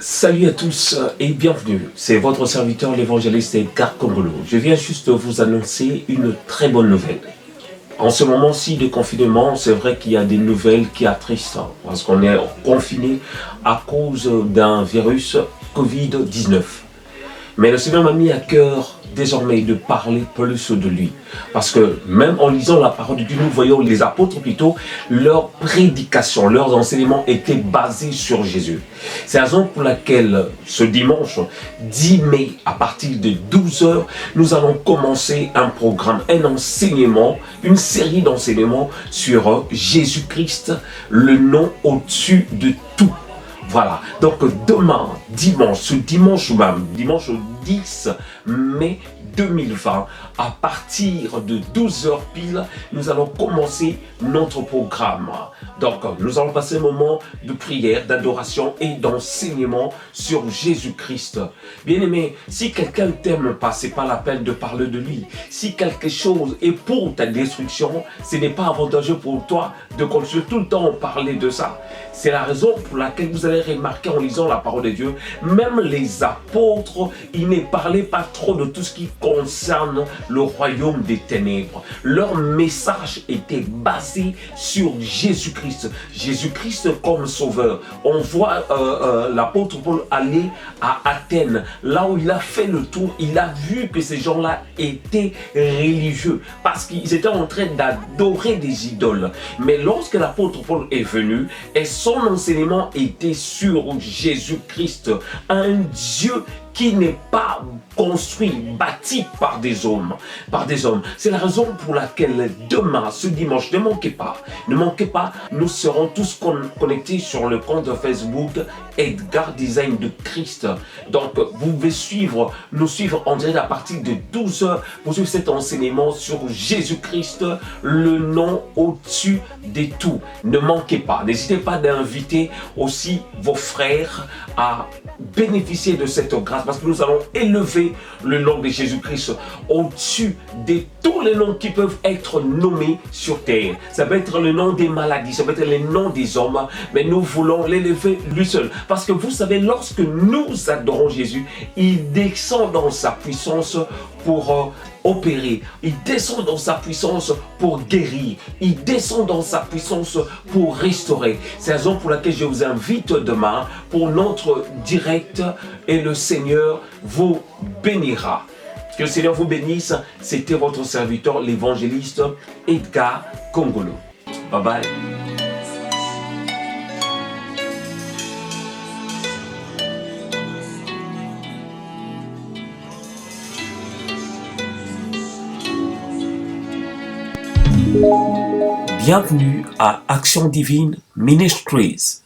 Salut à tous et bienvenue. C'est votre serviteur l'évangéliste Edgar Kongolo. Je viens juste vous annoncer une très bonne nouvelle. En ce moment-ci de confinement, c'est vrai qu'il y a des nouvelles qui attristent parce qu'on est confiné à cause d'un virus Covid-19. Mais le Seigneur m'a mis à cœur désormais de parler plus de lui. Parce que même en lisant la parole de Dieu, nous voyons les apôtres plutôt, leurs prédications, leurs enseignements étaient basés sur Jésus. C'est la raison pour laquelle ce dimanche 10 mai, à partir de 12 heures, nous allons commencer un programme, un enseignement, une série d'enseignements sur Jésus-Christ, le nom au-dessus de tout. Voilà, donc demain, ce dimanche même, dimanche 10 mai 2020, à partir de 12 heures pile, nous allons commencer notre programme. Donc, nous allons passer un moment de prière, d'adoration et d'enseignement sur Jésus-Christ. Bien-aimé, si quelqu'un ne t'aime pas, ce n'est pas la peine de parler de lui. Si quelque chose est pour ta destruction, ce n'est pas avantageux pour toi de continuer tout le temps à parler de ça. C'est la raison pour laquelle vous allez remarquer en lisant la parole de Dieu, même les apôtres, ils ne parlaient pas trop de tout ce qui concerne le royaume des ténèbres. Leur message était basé sur Jésus-Christ. Jésus-Christ comme sauveur. On voit l'apôtre Paul aller à Athènes, là où il a fait le tour, il a vu que ces gens-là étaient religieux, parce qu'ils étaient en train d'adorer des idoles. Mais lorsque l'apôtre Paul est venu, et son enseignement était sur Jésus-Christ, un Dieu qui n'est pas construit, bâti par des hommes. C'est la raison pour laquelle demain, ce dimanche, ne manquez pas, nous serons tous connectés sur le compte Facebook Edgar Design de Christ. Donc, vous pouvez nous suivre en direct à partir de 12 heures pour suivre cet enseignement sur Jésus-Christ, le nom au-dessus de tout. Ne manquez pas, n'hésitez pas d'inviter aussi vos frères à bénéficier de cette grâce, parce que nous allons élever le nom de Jésus-Christ au-dessus de tous les noms qui peuvent être nommés sur terre. Ça peut être le nom des maladies, ça peut être le nom des hommes, mais nous voulons l'élever lui seul. Parce que vous savez, lorsque nous adorons Jésus, il descend dans sa puissance pour opérer, il descend dans sa puissance pour guérir, il descend dans sa puissance pour restaurer. C'est la raison pour laquelle je vous invite demain pour notre direct et le Seigneur vous bénira. Que le Seigneur vous bénisse. C'était votre serviteur, l'évangéliste Edgar Kongolo. Bye bye. Bienvenue à Action Divine Ministries.